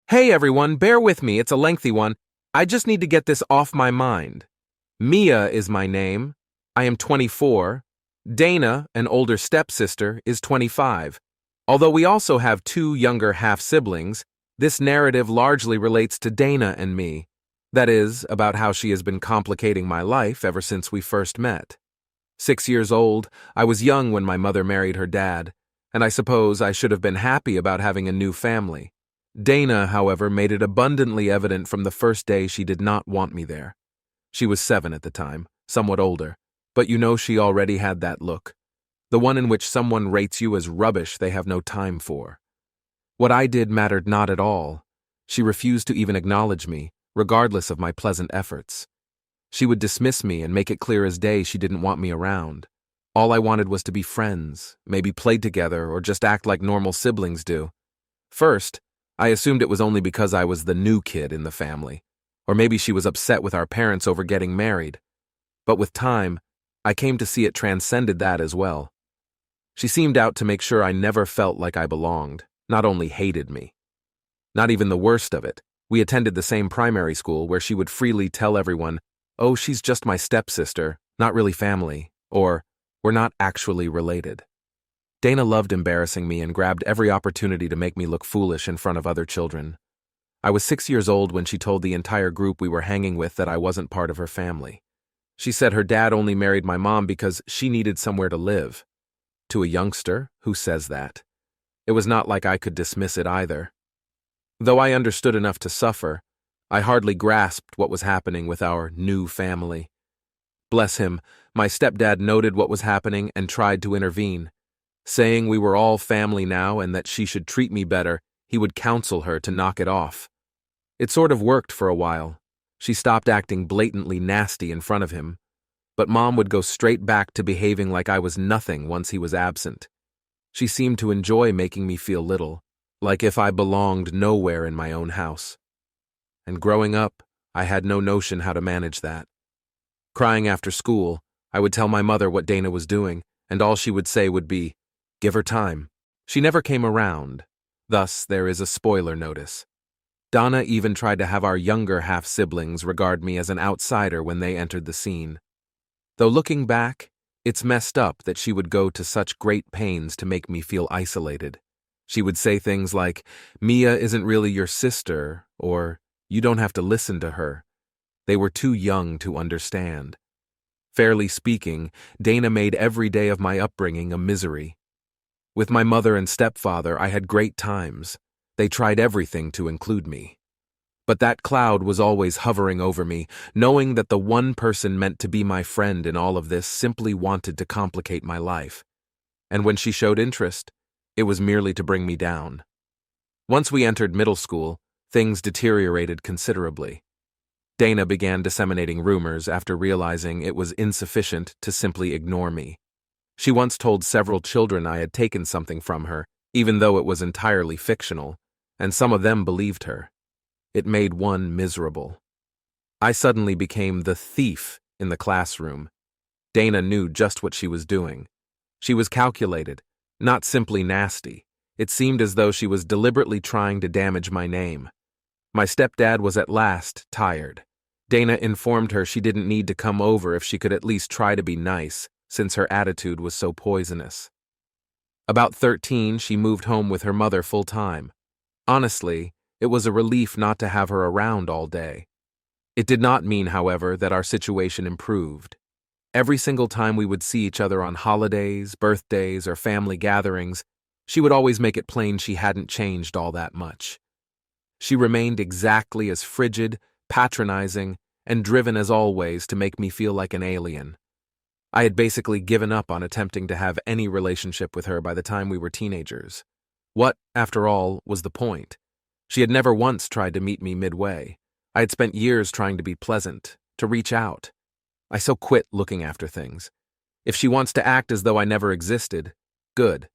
Hey everyone, bear with me, it's a lengthy one. I just need to get this off my mind. Mia is my name. I am 24. Dana, an older stepsister, is 25. Although we also have two younger half-siblings, this narrative largely relates to Dana and me. That is, about how she has been complicating my life ever since we first met. 6 years old, I was young when my mother married her dad, and I suppose I should have been happy about having a new family. Dana, however, made it abundantly evident from the first day she did not want me there. She was 7 at the time, somewhat older, but you know she already had that look. The one in which someone rates you as rubbish they have no time for. What I did mattered not at all. She refused to even acknowledge me, regardless of my pleasant efforts. She would dismiss me and make it clear as day she didn't want me around. All I wanted was to be friends, maybe play together or just act like normal siblings do. First, I assumed it was only because I was the new kid in the family, or maybe she was upset with our parents over getting married. But with time, I came to see it transcended that as well. She seemed out to make sure I never felt like I belonged, not only hated me. Not even the worst of it, we attended the same primary school where she would freely tell everyone, "Oh, she's just my stepsister, not really family," or, "We're not actually related." Dana loved embarrassing me and grabbed every opportunity to make me look foolish in front of other children. I was 6 years old when she told the entire group we were hanging with that I wasn't part of her family. She said her dad only married my mom because she needed somewhere to live. To a youngster, who says that? It was not like I could dismiss it either. Though I understood enough to suffer, I hardly grasped what was happening with our new family. Bless him, my stepdad noted what was happening and tried to intervene. Saying we were all family now and that she should treat me better, he would counsel her to knock it off. It sort of worked for a while. She stopped acting blatantly nasty in front of him, but Mom would go straight back to behaving like I was nothing once he was absent. She seemed to enjoy making me feel little, like if I belonged nowhere in my own house. And growing up, I had no notion how to manage that. Crying after school, I would tell my mother what Dana was doing, and all she would say would be, "Give her time." She never came around. Thus, there is a spoiler notice. Donna even tried to have our younger half-siblings regard me as an outsider when they entered the scene. Though looking back, it's messed up that she would go to such great pains to make me feel isolated. She would say things like, "Mia isn't really your sister," or, "You don't have to listen to her." They were too young to understand. Fairly speaking, Dana made every day of my upbringing a misery. With my mother and stepfather, I had great times. They tried everything to include me. But that cloud was always hovering over me, knowing that the one person meant to be my friend in all of this simply wanted to complicate my life. And when she showed interest, it was merely to bring me down. Once we entered middle school, things deteriorated considerably. Dana began disseminating rumors after realizing it was insufficient to simply ignore me. She once told several children I had taken something from her, even though it was entirely fictional, and some of them believed her. It made one miserable. I suddenly became the thief in the classroom. Dana knew just what she was doing. She was calculated, not simply nasty. It seemed as though she was deliberately trying to damage my name. My stepdad was at last tired. Dana informed her she didn't need to come over if she could at least try to be nice, since her attitude was so poisonous. About 13, she moved home with her mother full-time. Honestly, it was a relief not to have her around all day. It did not mean, however, that our situation improved. Every single time we would see each other on holidays, birthdays, or family gatherings, she would always make it plain she hadn't changed all that much. She remained exactly as frigid, patronizing, and driven as always to make me feel like an alien. I had basically given up on attempting to have any relationship with her by the time we were teenagers. What, after all, was the point? She had never once tried to meet me midway. I had spent years trying to be pleasant, to reach out. I so quit looking after things. If she wants to act as though I never existed, good.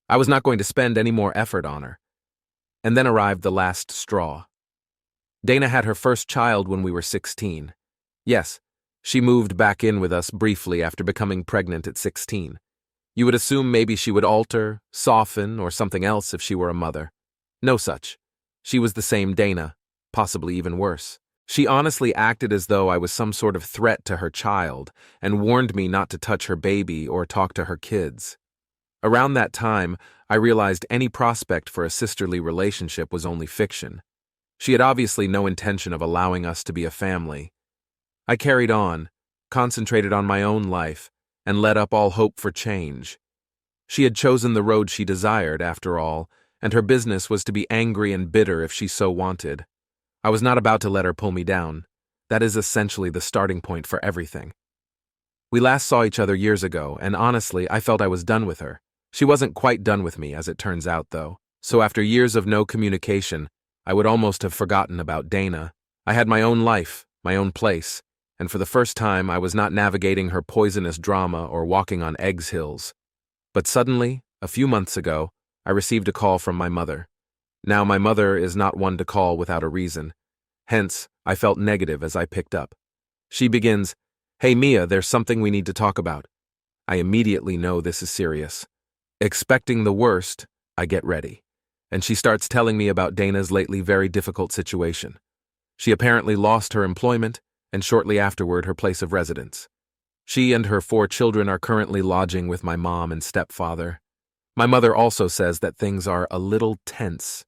I was not going to spend any more effort on her. And then arrived the last straw. Dana had her first child when we were 16. Yes, she moved back in with us briefly after becoming pregnant at 16. You would assume maybe she would alter, soften, or something else if she were a mother. No such. She was the same Dana, possibly even worse. She honestly acted as though I was some sort of threat to her child and warned me not to touch her baby or talk to her kids. Around that time, I realized any prospect for a sisterly relationship was only fiction. She had obviously no intention of allowing us to be a family. I carried on, concentrated on my own life, and let up all hope for change. She had chosen the road she desired, after all, and her business was to be angry and bitter if she so wanted. I was not about to let her pull me down. That is essentially the starting point for everything. We last saw each other years ago, and honestly, I felt I was done with her. She wasn't quite done with me, as it turns out, though. So after years of no communication, I would almost have forgotten about Dana. I had my own life, my own place, and for the first time I was not navigating her poisonous drama or walking on eggs hills. But suddenly, a few months ago, I received a call from my mother. Now my mother is not one to call without a reason. Hence, I felt negative as I picked up. She begins, "Hey Mia, there's something we need to talk about." I immediately know this is serious. Expecting the worst, I get ready. And she starts telling me about Dana's lately very difficult situation. She apparently lost her employment, and shortly afterward her place of residence. She and her 4 children are currently lodging with my mom and stepfather. My mother also says that things are a little tense.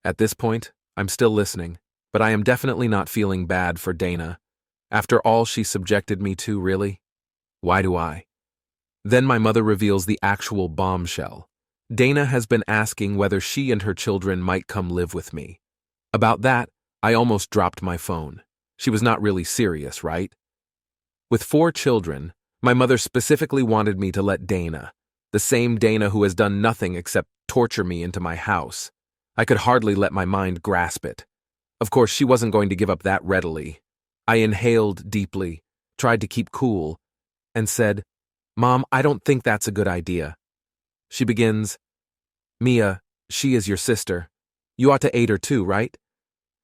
At this point, I'm still listening, but I am definitely not feeling bad for Dana. After all she subjected me to, really? Why do I? Then my mother reveals the actual bombshell. Dana has been asking whether she and her children might come live with me. About that, I almost dropped my phone. She was not really serious, right? With 4 children, my mother specifically wanted me to let Dana, the same Dana who has done nothing except torture me, into my house. I could hardly let my mind grasp it. Of course, she wasn't going to give up that readily. I inhaled deeply, tried to keep cool, and said, "Mom, I don't think that's a good idea." She begins, "Mia, she is your sister. You ought to aid her too, right?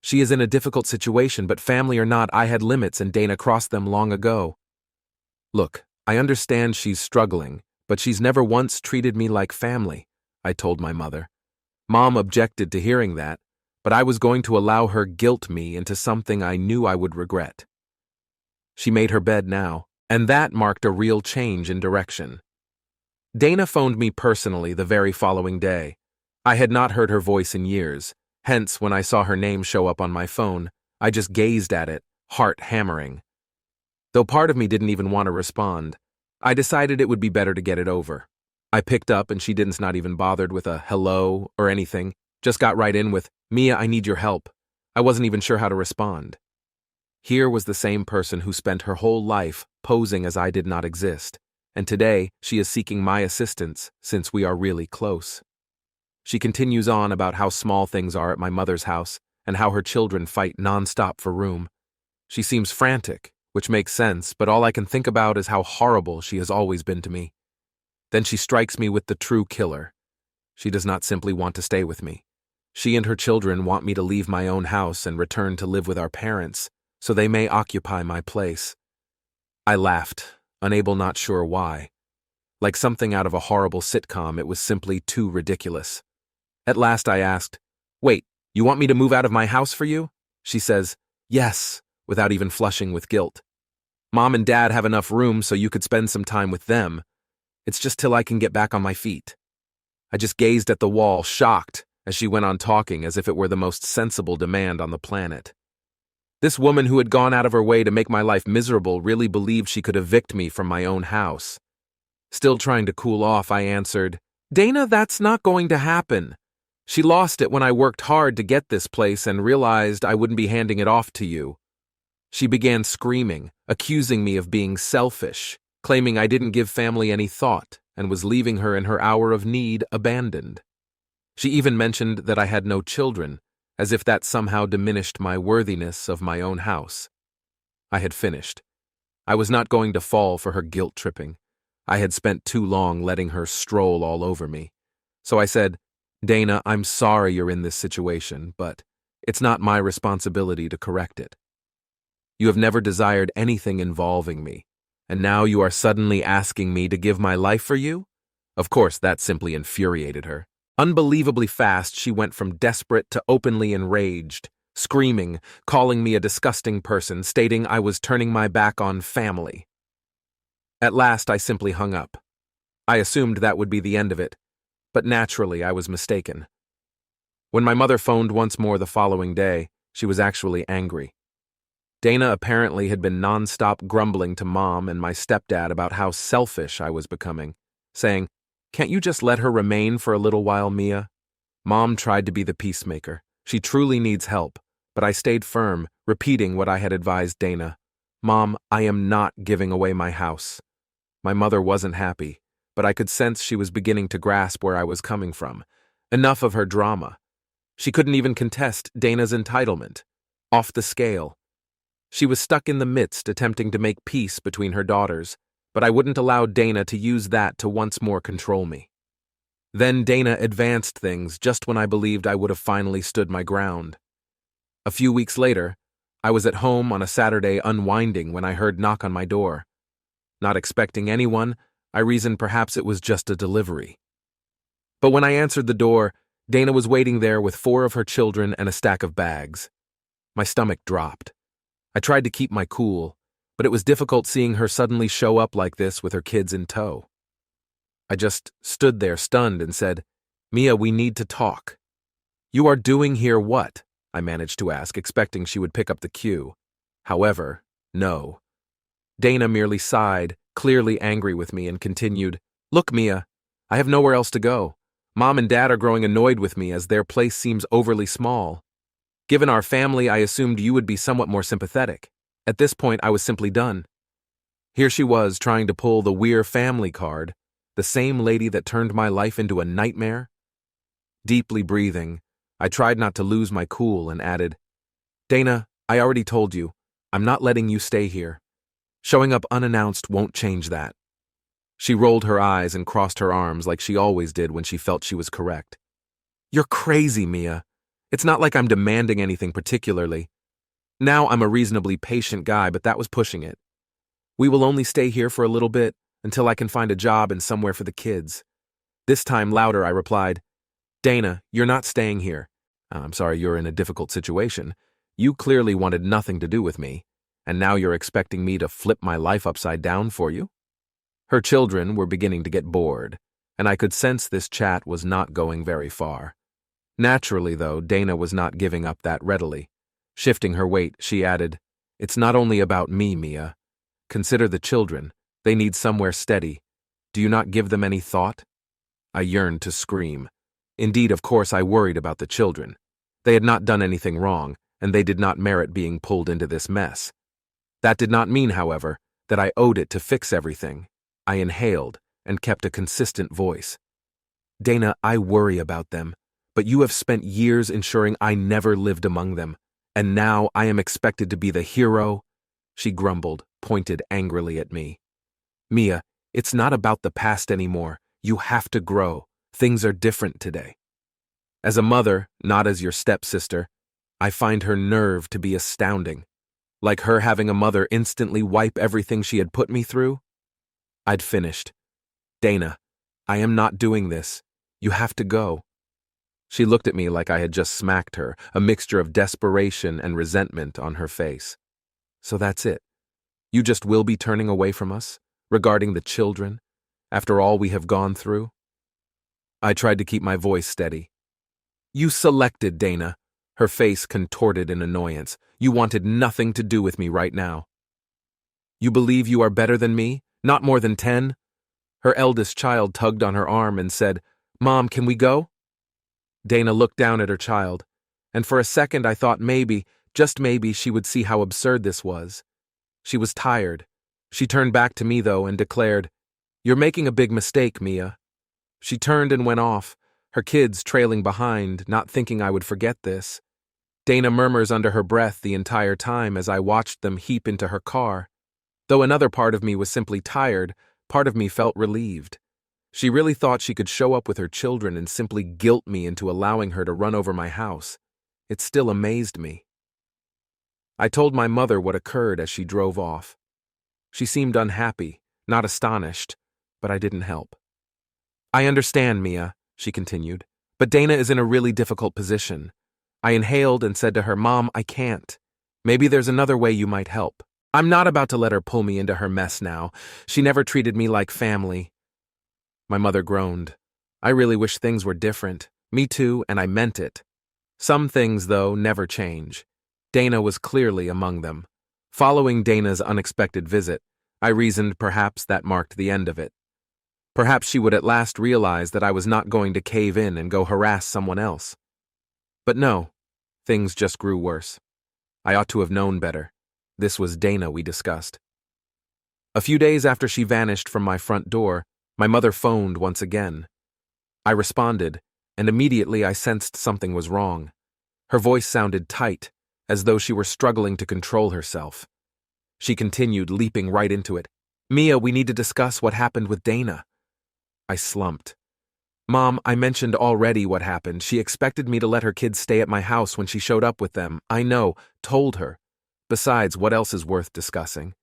She is in a difficult situation, but family or not, I had limits and Dana crossed them long ago. Look, I understand she's struggling, but she's never once treated me like family," I told my mother. Mom objected to hearing that, but I was going to allow her guilt me into something I knew I would regret. She made her bed now, and that marked a real change in direction. Dana phoned me personally the very following day. I had not heard her voice in years. Hence, when I saw her name show up on my phone, I just gazed at it, heart hammering. Though part of me didn't even want to respond, I decided it would be better to get it over. I picked up and she didn't not even bothered with a hello or anything, just got right in with, "Mia, I need your help." I wasn't even sure how to respond. Here was the same person who spent her whole life posing as I did not exist, and today she is seeking my assistance since we are really close. She continues on about how small things are at my mother's house and how her children fight nonstop for room. She seems frantic, which makes sense, but all I can think about is how horrible she has always been to me. Then she strikes me with the true killer. She does not simply want to stay with me. She and her children want me to leave my own house and return to live with our parents, so they may occupy my place. I laughed, unable, not sure why. Like something out of a horrible sitcom, it was simply too ridiculous. At last I asked, "Wait, you want me to move out of my house for you?" She says, "Yes," without even flushing with guilt. "Mom and Dad have enough room so you could spend some time with them. It's just till I can get back on my feet." I just gazed at the wall, shocked, as she went on talking as if it were the most sensible demand on the planet. This woman who had gone out of her way to make my life miserable really believed she could evict me from my own house. Still trying to cool off, I answered, "Dana, that's not going to happen. She lost it when I worked hard to get this place and realized I wouldn't be handing it off to you." She began screaming, accusing me of being selfish, claiming I didn't give family any thought and was leaving her in her hour of need abandoned. She even mentioned that I had no children, as if that somehow diminished my worthiness of my own house. I had finished. I was not going to fall for her guilt-tripping. I had spent too long letting her stroll all over me. So I said, "Dana, I'm sorry you're in this situation, but it's not my responsibility to correct it. You have never desired anything involving me, and now you are suddenly asking me to give my life for you?" Of course, that simply infuriated her. Unbelievably fast, she went from desperate to openly enraged, screaming, calling me a disgusting person, stating I was turning my back on family. At last, I simply hung up. I assumed that would be the end of it, but naturally, I was mistaken. When my mother phoned once more the following day, she was actually angry. Dana apparently had been nonstop grumbling to Mom and my stepdad about how selfish I was becoming, saying, "Can't you just let her remain for a little while, Mia?" Mom tried to be the peacemaker. She truly needs help, but I stayed firm, repeating what I had advised Dana. "Mom, I am not giving away my house." My mother wasn't happy, but I could sense she was beginning to grasp where I was coming from. Enough of her drama. She couldn't even contest Dana's entitlement. Off the scale. She was stuck in the midst, attempting to make peace between her daughters, but I wouldn't allow Dana to use that to once more control me. Then Dana advanced things just when I believed I would have finally stood my ground. A few weeks later, I was at home on a Saturday unwinding when I heard knock on my door. Not expecting anyone, I reasoned perhaps it was just a delivery. But when I answered the door, Dana was waiting there with 4 of her children and a stack of bags. My stomach dropped. I tried to keep my cool, but it was difficult seeing her suddenly show up like this with her kids in tow. I just stood there stunned and said, "Mia, we need to talk." "You are doing here what?" I managed to ask, expecting she would pick up the cue. However, no. Dana merely sighed, clearly angry with me, and continued, "Look, Mia, I have nowhere else to go. Mom and Dad are growing annoyed with me as their place seems overly small. Given our family, I assumed you would be somewhat more sympathetic. At this point, I was simply done." Here she was trying to pull the "we're family" card, the same lady that turned my life into a nightmare. Deeply breathing, I tried not to lose my cool and added, "Dana, I already told you, I'm not letting you stay here. Showing up unannounced won't change that." She rolled her eyes and crossed her arms like she always did when she felt she was correct. "You're crazy, Mia. It's not like I'm demanding anything particularly. Now I'm a reasonably patient guy, but that was pushing it. We will only stay here for a little bit until I can find a job and somewhere for the kids." This time louder, I replied, "Dana, you're not staying here. I'm sorry you're in a difficult situation. You clearly wanted nothing to do with me, and now you're expecting me to flip my life upside down for you?" Her children were beginning to get bored, and I could sense this chat was not going very far. Naturally, though, Dana was not giving up that readily. Shifting her weight, she added, "It's not only about me, Mia. Consider the children. They need somewhere steady. Do you not give them any thought?" I yearned to scream. Indeed, of course, I worried about the children. They had not done anything wrong, and they did not merit being pulled into this mess. That did not mean, however, that I owed it to fix everything. I inhaled and kept a consistent voice. "Dana, I worry about them, but you have spent years ensuring I never lived among them, and now I am expected to be the hero?" She grumbled, pointed angrily at me. "Mia, it's not about the past anymore. You have to grow. Things are different today." As a mother, not as your stepsister, I find her nerve to be astounding. Like her having a mother instantly wipe everything she had put me through? I'd finished. "Dana, I am not doing this. You have to go." She looked at me like I had just smacked her, a mixture of desperation and resentment on her face. "So that's it. You just will be turning away from us, regarding the children, after all we have gone through?" I tried to keep my voice steady. "You selected, Dana." Her face contorted in annoyance. "You wanted nothing to do with me right now. You believe you are better than me? Not more than 10? Her eldest child tugged on her arm and said, "Mom, can we go?" Dana looked down at her child, and for a second I thought maybe, just maybe, she would see how absurd this was. She was tired. She turned back to me, though, and declared, "You're making a big mistake, Mia." She turned and went off, her kids trailing behind, not thinking I would forget this. Dana murmurs under her breath the entire time as I watched them heap into her car. Though another part of me was simply tired, part of me felt relieved. She really thought she could show up with her children and simply guilt me into allowing her to run over my house. It still amazed me. I told my mother what occurred as she drove off. She seemed unhappy, not astonished, but I didn't help. "I understand, Mia," she continued, But Dana is in a really difficult position. I inhaled and said to her, Mom, I can't. Maybe there's another way you might help. I'm not about to let her pull me into her mess now. She never treated me like family. My mother groaned. I really wish things were different. Me too, and I meant it. Some things, though, never change. Dana was clearly among them. Following Dana's unexpected visit, I reasoned perhaps that marked the end of it. Perhaps she would at last realize that I was not going to cave in and go harass someone else. But no, things just grew worse. I ought to have known better. This was Dana we discussed. A few days after she vanished from my front door, my mother phoned once again. I responded, and immediately I sensed something was wrong. Her voice sounded tight, as though she were struggling to control herself. She continued, leaping right into it. Mia, we need to discuss what happened with Dana. I slumped. Mom, I mentioned already what happened. She expected me to let her kids stay at my house when she showed up with them. I know, told her. Besides, what else is worth discussing?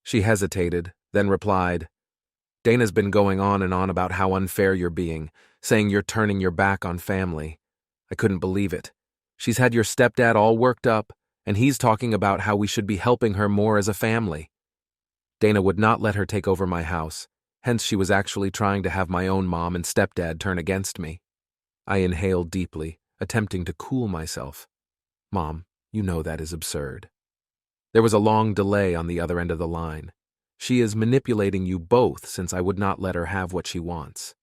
She hesitated, then replied, Dana's been going on and on about how unfair you're being, saying you're turning your back on family. I couldn't believe it. She's had your stepdad all worked up, and he's talking about how we should be helping her more as a family. Dana would not let her take over my house. Hence, she was actually trying to have my own mom and stepdad turn against me. I inhaled deeply, attempting to cool myself. Mom, you know that is absurd. There was a long delay on the other end of the line. She is manipulating you both since I would not let her have what she wants.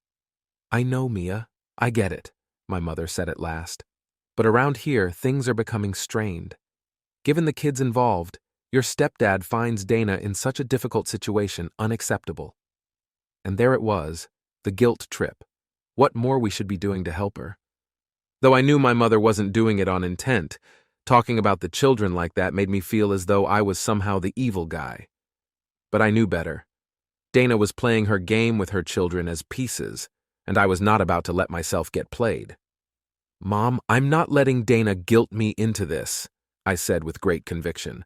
I know, Mia. I get it, my mother said at last. But around here, things are becoming strained. Given the kids involved, your stepdad finds Dana in such a difficult situation unacceptable. And there it was, the guilt trip. What more we should be doing to help her. Though I knew my mother wasn't doing it on intent, talking about the children like that made me feel as though I was somehow the evil guy. But I knew better. Dana was playing her game with her children as pieces, and I was not about to let myself get played. Mom, I'm not letting Dana guilt me into this, I said with great conviction.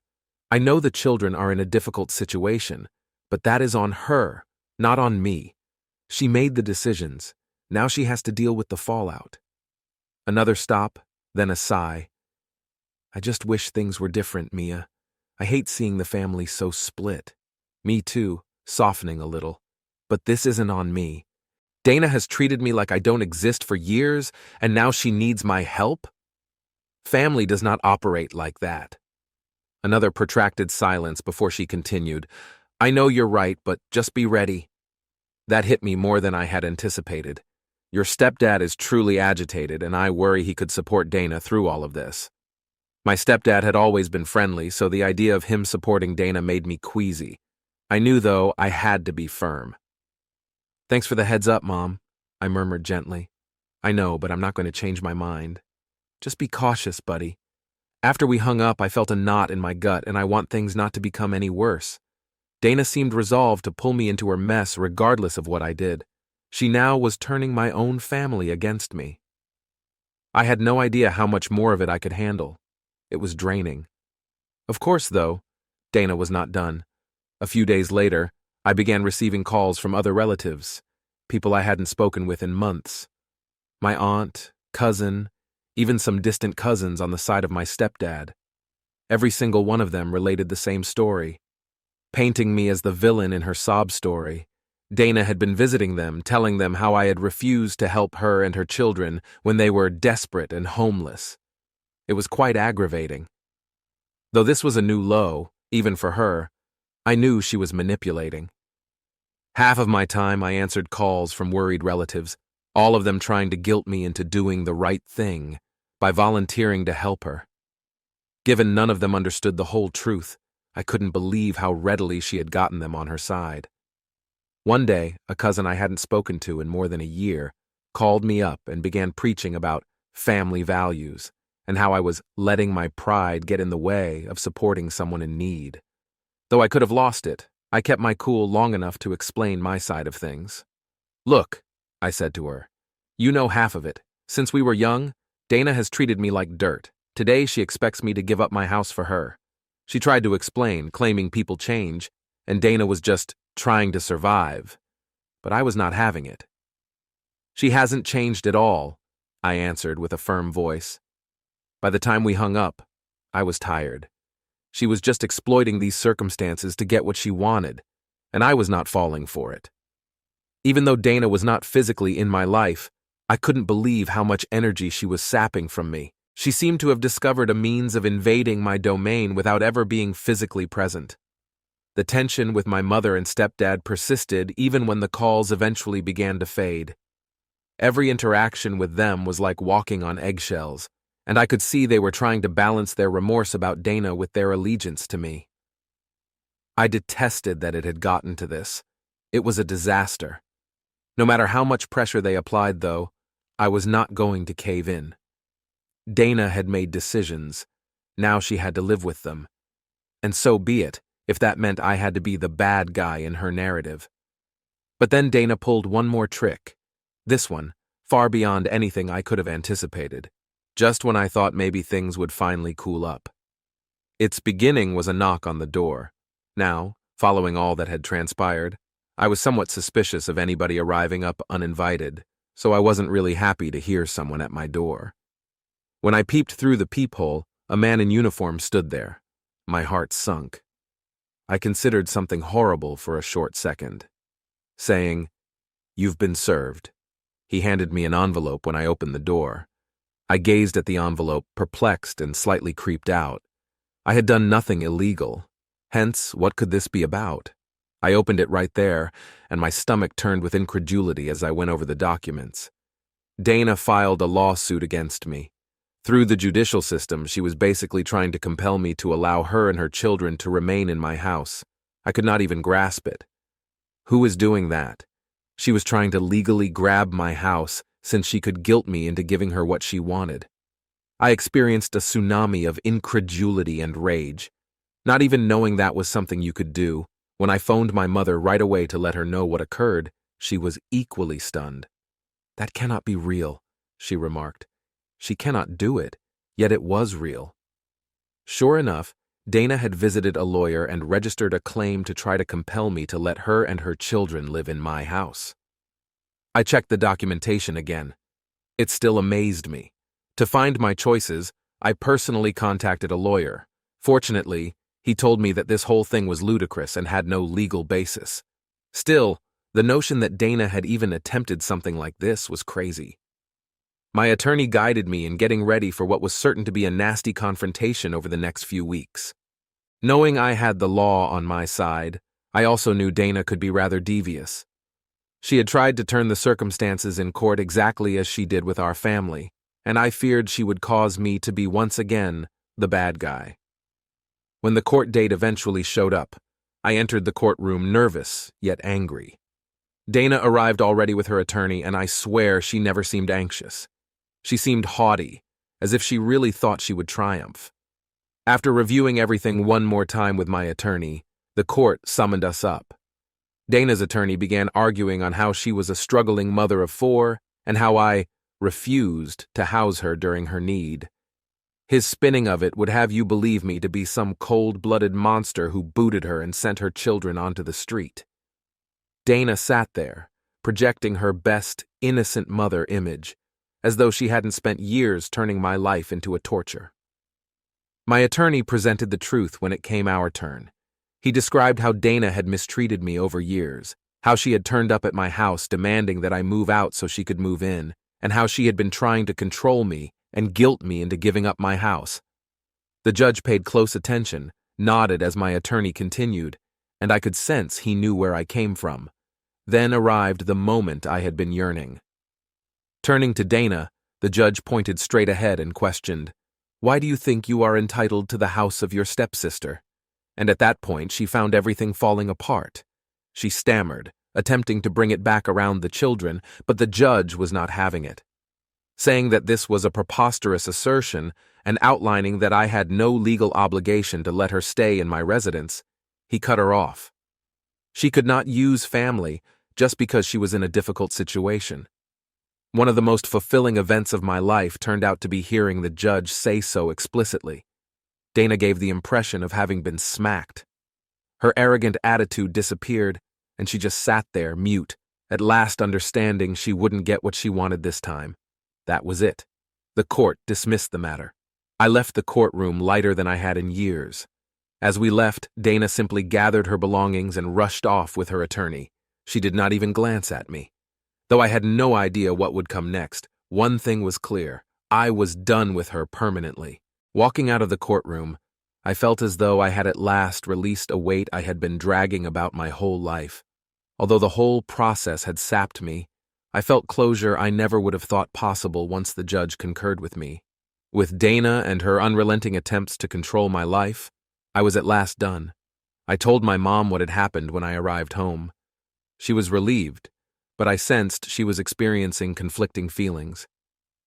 I know the children are in a difficult situation, but that is on her, not on me. She made the decisions. Now she has to deal with the fallout. Another stop, then a sigh. I just wish things were different, Mia. I hate seeing the family so split. Me too, softening a little. But this isn't on me. Dana has treated me like I don't exist for years, and now she needs my help? Family does not operate like that. Another protracted silence before she continued. I know you're right, but just be ready. That hit me more than I had anticipated. Your stepdad is truly agitated, and I worry he could support Dana through all of this. My stepdad had always been friendly, so the idea of him supporting Dana made me queasy. I knew, though, I had to be firm. Thanks for the heads up, Mom, I murmured gently. I know, but I'm not going to change my mind. Just be cautious, buddy. After we hung up, I felt a knot in my gut, and I want things not to become any worse. Dana seemed resolved to pull me into her mess regardless of what I did. She now was turning my own family against me. I had no idea how much more of it I could handle. It was draining. Of course, though, Dana was not done. A few days later, I began receiving calls from other relatives, people I hadn't spoken with in months. My aunt, cousin, even some distant cousins on the side of my stepdad. Every single one of them related the same story. Painting me as the villain in her sob story, Dana had been visiting them, telling them how I had refused to help her and her children when they were desperate and homeless. It was quite aggravating. Though this was a new low, even for her, I knew she was manipulating. Half of my time I answered calls from worried relatives, all of them trying to guilt me into doing the right thing by volunteering to help her. Given none of them understood the whole truth, I couldn't believe how readily she had gotten them on her side. One day, a cousin I hadn't spoken to in more than a year called me up and began preaching about family values and how I was letting my pride get in the way of supporting someone in need. Though I could have lost it, I kept my cool long enough to explain my side of things. Look, I said to her, you know half of it. Since we were young, Dana has treated me like dirt. Today she expects me to give up my house for her. She tried to explain, claiming people change, and Dana was just trying to survive. But I was not having it. She hasn't changed at all. I answered with a firm voice. By the time we hung up, I was tired. She was just exploiting these circumstances to get what she wanted, and I was not falling for it. Even though Dana was not physically in my life, I couldn't believe how much energy she was sapping from me. She seemed to have discovered a means of invading my domain without ever being physically present. The tension with my mother and stepdad persisted even when the calls eventually began to fade. Every interaction with them was like walking on eggshells, and I could see they were trying to balance their remorse about Dana with their allegiance to me. I detested that it had gotten to this. It was a disaster. No matter how much pressure they applied, though, I was not going to cave in. Dana had made decisions. Now she had to live with them. And so be it, if that meant I had to be the bad guy in her narrative. But then Dana pulled one more trick. This one, far beyond anything I could have anticipated, just when I thought maybe things would finally cool up. Its beginning was a knock on the door. Now, following all that had transpired, I was somewhat suspicious of anybody arriving up uninvited, so I wasn't really happy to hear someone at my door. When I peeped through the peephole, a man in uniform stood there. My heart sunk. I considered something horrible for a short second. Saying, "You've been served." He handed me an envelope when I opened the door. I gazed at the envelope, perplexed and slightly creeped out. I had done nothing illegal. Hence, what could this be about? I opened it right there, and my stomach turned with incredulity as I went over the documents. Dana filed a lawsuit against me. Through the judicial system, she was basically trying to compel me to allow her and her children to remain in my house. I could not even grasp it. Who was doing that? She was trying to legally grab my house since she could guilt me into giving her what she wanted. I experienced a tsunami of incredulity and rage. Not even knowing that was something you could do, when I phoned my mother right away to let her know what occurred, she was equally stunned. "That cannot be real," she remarked. "She cannot do it, yet it was real." Sure enough, Dana had visited a lawyer and registered a claim to try to compel me to let her and her children live in my house. I checked the documentation again. It still amazed me. To find my choices, I personally contacted a lawyer. Fortunately, he told me that this whole thing was ludicrous and had no legal basis. Still, the notion that Dana had even attempted something like this was crazy. My attorney guided me in getting ready for what was certain to be a nasty confrontation over the next few weeks. Knowing I had the law on my side, I also knew Dana could be rather devious. She had tried to turn the circumstances in court exactly as she did with our family, and I feared she would cause me to be once again the bad guy. When the court date eventually showed up, I entered the courtroom nervous yet angry. Dana arrived already with her attorney, and I swear she never seemed anxious. She seemed haughty, as if she really thought she would triumph. After reviewing everything one more time with my attorney, the court summoned us up. Dana's attorney began arguing on how she was a struggling mother of 4 and how I refused to house her during her need. His spinning of it would have you believe me to be some cold-blooded monster who booted her and sent her children onto the street. Dana sat there, projecting her best innocent mother image, as though she hadn't spent years turning my life into a torture. My attorney presented the truth when it came our turn. He described how Dana had mistreated me over years, how she had turned up at my house demanding that I move out so she could move in, and how she had been trying to control me and guilt me into giving up my house. The judge paid close attention, nodded as my attorney continued, and I could sense he knew where I came from. Then arrived the moment I had been yearning. Turning to Dana, the judge pointed straight ahead and questioned, "Why do you think you are entitled to the house of your stepsister?" And at that point, she found everything falling apart. She stammered, attempting to bring it back around the children, but the judge was not having it. Saying that this was a preposterous assertion and outlining that I had no legal obligation to let her stay in my residence, he cut her off. She could not use family just because she was in a difficult situation. One of the most fulfilling events of my life turned out to be hearing the judge say so explicitly. Dana gave the impression of having been smacked. Her arrogant attitude disappeared, and she just sat there, mute, at last understanding she wouldn't get what she wanted this time. That was it. The court dismissed the matter. I left the courtroom lighter than I had in years. As we left, Dana simply gathered her belongings and rushed off with her attorney. She did not even glance at me. Though I had no idea what would come next, one thing was clear. I was done with her permanently. Walking out of the courtroom, I felt as though I had at last released a weight I had been dragging about my whole life. Although the whole process had sapped me, I felt closure I never would have thought possible once the judge concurred with me. With Dana and her unrelenting attempts to control my life, I was at last done. I told my mom what had happened when I arrived home. She was relieved, but I sensed she was experiencing conflicting feelings.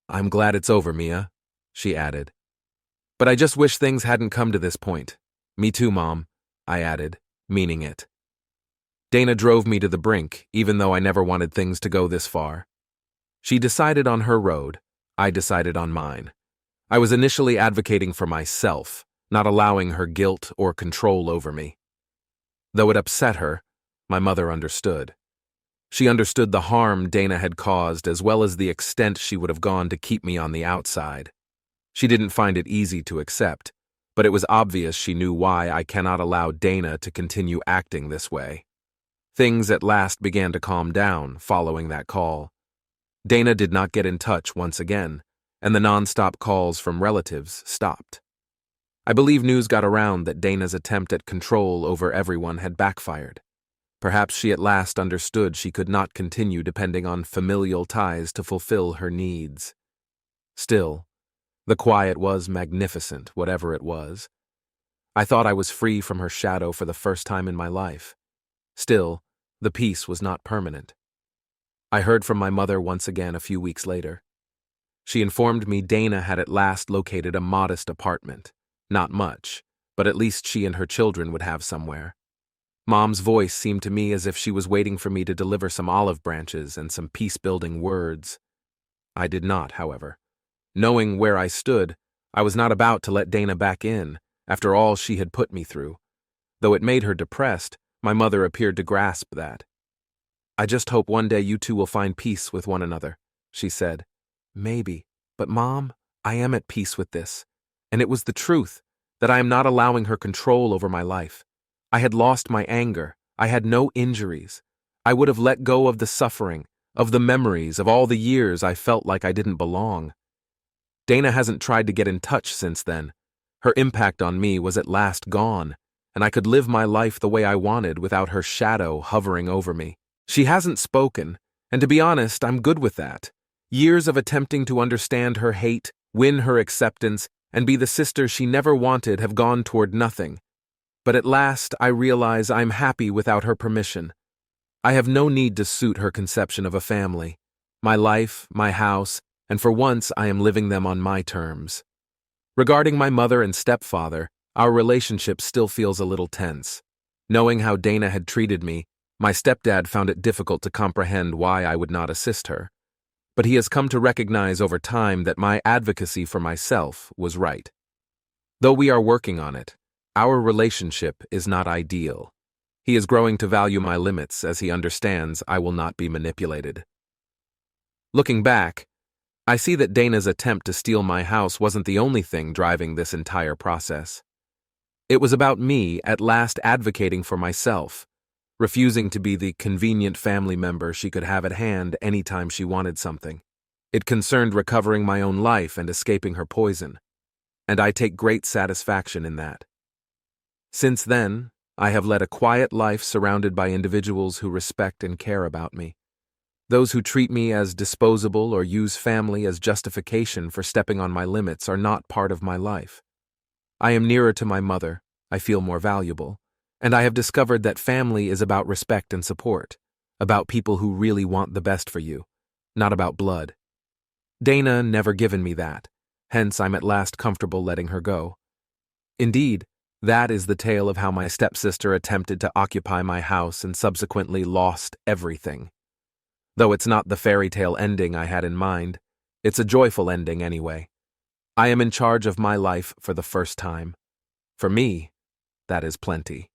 "I'm glad it's over, Mia," she added. "But I just wish things hadn't come to this point." "Me too, Mom," I added, meaning it. Dana drove me to the brink, even though I never wanted things to go this far. She decided on her road, I decided on mine. I was initially advocating for myself, not allowing her guilt or control over me. Though it upset her, my mother understood. She understood the harm Dana had caused as well as the extent she would have gone to keep me on the outside. She didn't find it easy to accept, but it was obvious she knew why I cannot allow Dana to continue acting this way. Things at last began to calm down following that call. Dana did not get in touch once again, and the non-stop calls from relatives stopped. I believe news got around that Dana's attempt at control over everyone had backfired. Perhaps she at last understood she could not continue depending on familial ties to fulfill her needs. Still, the quiet was magnificent, whatever it was. I thought I was free from her shadow for the first time in my life. Still, the peace was not permanent. I heard from my mother once again a few weeks later. She informed me Dana had at last located a modest apartment. Not much, but at least she and her children would have somewhere. Mom's voice seemed to me as if she was waiting for me to deliver some olive branches and some peace-building words. I did not, however. Knowing where I stood, I was not about to let Dana back in, after all she had put me through. Though it made her depressed, my mother appeared to grasp that. "I just hope one day you two will find peace with one another," she said. "Maybe, but Mom, I am at peace with this. And it was the truth, that I am not allowing her control over my life. I had lost my anger. I had no injuries. I would have let go of the suffering, of the memories, of all the years I felt like I didn't belong. Dana hasn't tried to get in touch since then. Her impact on me was at last gone, and I could live my life the way I wanted without her shadow hovering over me. She hasn't spoken, and to be honest, I'm good with that. Years of attempting to understand her hate, win her acceptance, and be the sister she never wanted have gone toward nothing. But at last I realize I'm happy without her permission. I have no need to suit her conception of a family. My life, my house, and for once I am living them on my terms. Regarding my mother and stepfather, our relationship still feels a little tense. Knowing how Dana had treated me, my stepdad found it difficult to comprehend why I would not assist her. But he has come to recognize over time that my advocacy for myself was right. Though we are working on it, our relationship is not ideal. He is growing to value my limits as he understands I will not be manipulated. Looking back, I see that Dana's attempt to steal my house wasn't the only thing driving this entire process. It was about me at last advocating for myself, refusing to be the convenient family member she could have at hand anytime she wanted something. It concerned recovering my own life and escaping her poison, and I take great satisfaction in that. Since then, I have led a quiet life surrounded by individuals who respect and care about me. Those who treat me as disposable or use family as justification for stepping on my limits are not part of my life. I am nearer to my mother, I feel more valuable, and I have discovered that family is about respect and support, about people who really want the best for you, not about blood. Dana never given me that, hence I'm at last comfortable letting her go. Indeed, that is the tale of how my stepsister attempted to occupy my house and subsequently lost everything. Though it's not the fairy tale ending I had in mind, it's a joyful ending anyway. I am in charge of my life for the first time. For me, that is plenty.